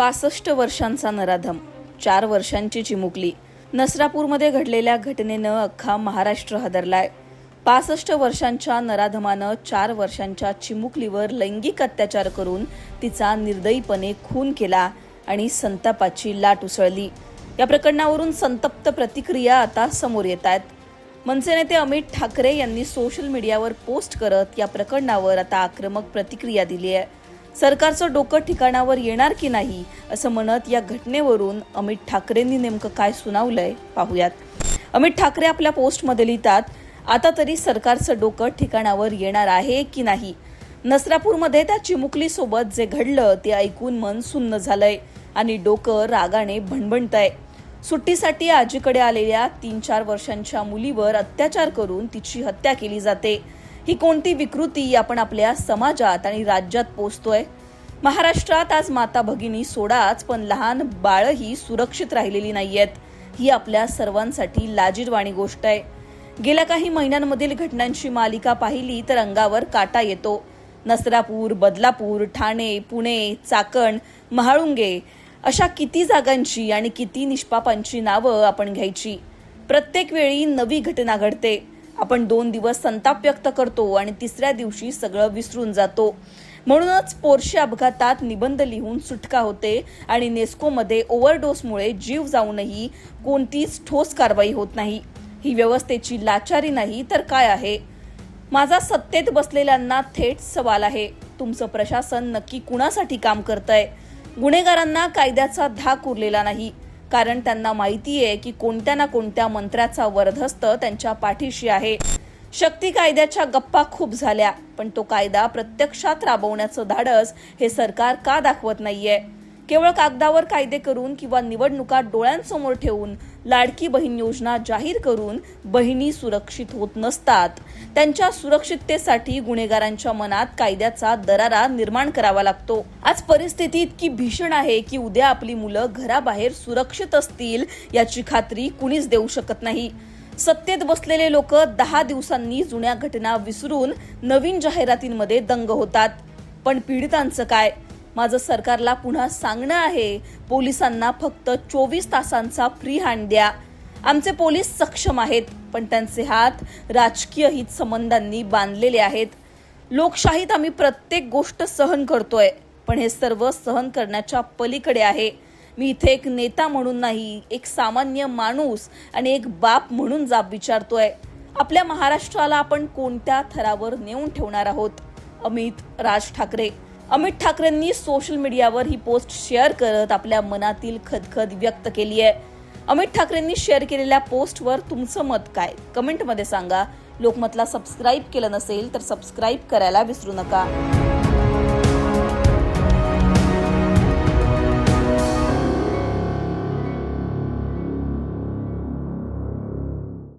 65 वर्षांचा नराधम, 4 वर्षांची चिमुकली. नसरापूरमध्ये घडलेल्या घटनेनं अख्खा महाराष्ट्र हादरलाय. 65 वर्षांच्या नराधमानं 4 वर्षांच्या चिमुकलीवर लैंगिक अत्याचार करून तिचा निर्दयीपणे खून केला आणि संतापाची लाट उसळली. या प्रकरणावरून संतप्त प्रतिक्रिया आता समोर येत आहेत. मनसे नेते अमित ठाकरे यांनी सोशल मीडियावर पोस्ट करत या प्रकरणावर आता आक्रमक प्रतिक्रिया दिली आहे. सरकारचं डोकं ठिकाणावर येणार की नाही असं म्हणत या घटनेवरून अमित ठाकरेंनी नेमकं काय सुनावलंय पाहूयात. अमित ठाकरे आपल्या पोस्टमध्ये लिहितात, आता तरी सरकारचं डोकं ठिकाणावर येणार आहे की नाही. नसरापूरमध्ये त्या चिमुकलीसोबत जे घडलं ते ऐकून मन सुन्न झालंय आणि डोकं रागाने भणभणतंय. सुट्टीसाठी आजीकडे आलेल्या 3-4 वर्षांच्या मुलीवर अत्याचार करून तिची हत्या केली जाते. ही कोणती विकृती आपण आपल्या समाजात आणि राज्यात पोचतोय. महाराष्ट्रात आज माता भगिनी सोडाच पण लहान बाळही सुरक्षित राहिलेली नाहीयेत. ही आपल्या सर्वांसाठी लाजिरवाणी गोष्ट आहे. गेल्या काही महिन्यांमधील घटनांची मालिका पाहिली तर अंगावर काटा येतो. नसरापूर, बदलापूर, ठाणे, पुणे, चाकण, महाळुंगे अशा किती जागांची आणि किती निष्पापांची नावं आपण घ्यायची. प्रत्येक वेळी नवी घटना घडते. आपण 2 दिवस संताप व्यक्त करतो आणि तिसऱ्या दिवशी सगळं विसरून जातो. म्हणूनच पोर्शे अपघातात निबंध लिहून सुटका होते आणि नेस्कोमध्ये ओव्हरडोसमुळे जीव जाऊनही कोणतीच ठोस कारवाई होत नाही. ही व्यवस्थेची लाचारी नाही तर काय आहे? माझा सत्तेत बसलेल्यांना थेट सवाल आहे, तुमचं प्रशासन नक्की कुणासाठी काम करतंय? गुन्हेगारांना कायद्याचा धाक उरलेला नाही, कारण त्यांना माहिती आहे की कोणत्या ना कोणत्या मंत्र्याचा वरदहस्त त्यांच्या पाठीशी आहे. शक्ती कायद्याच्या गप्पा खूप झाल्या, पण तो कायदा प्रत्यक्षात राबवण्याचं धाडस हे सरकार का दाखवत नाहीये? केवळ कागदावर कायदे करून किंवा निवडणुका डोळ्यांसमोर ठेवून लाडकी बहीण योजना जाहीर करून बहिणी सुरक्षित होत नसतात. त्यांच्या सुरक्षिततेसाठी गुन्हेगारांच्या मनात कायद्याचा दरारा निर्माण करावा लागतो. आज परिस्थिती इतकी भीषण आहे की उद्या आपली मुलं घराबाहेर सुरक्षित असतील याची खात्री कुणीच देऊ शकत नाही. सत्तेत बसलेले लोक 10 दिवसांनी जुन्या घटना विसरून नवीन जाहिरातींमध्ये दंग होतात. पण पीडितांचं काय? माझं सरकारला पुन्हा सांगणं आहे, पोलिसांना फक्त 24 तासांचा फ्री हँड द्या. आमचे पोलीस सक्षम आहेत, पण त्यांचे हात राजकीय हित संबंधांनी बांधलेले आहेत. लोकशाहीत आम्ही प्रत्येक गोष्ट सहन करतोय, पण हे सर्व सहन करण्याच्या पलीकडे आहे. मी इथे एक नेता म्हणून नाही, एक सामान्य माणूस आणि एक बाप म्हणून जाब विचारतोय. आपल्या महाराष्ट्राला आपण कोणत्या थरावर नेऊन ठेवणार आहोत? अमित राज ठाकरे. अमित ठाकरेंनी सोशल मीडियावर ही पोस्ट शेअर करत आपल्या मनातील खदखद व्यक्त केली आहे. अमित ठाकरेंनी शेअर केलेल्या पोस्टवर तुमचं मत काय? कमेंटमध्ये सांगा. लोकमतला सबस्क्राईब केलं नसेल तर सबस्क्राईब करायला विसरू नका.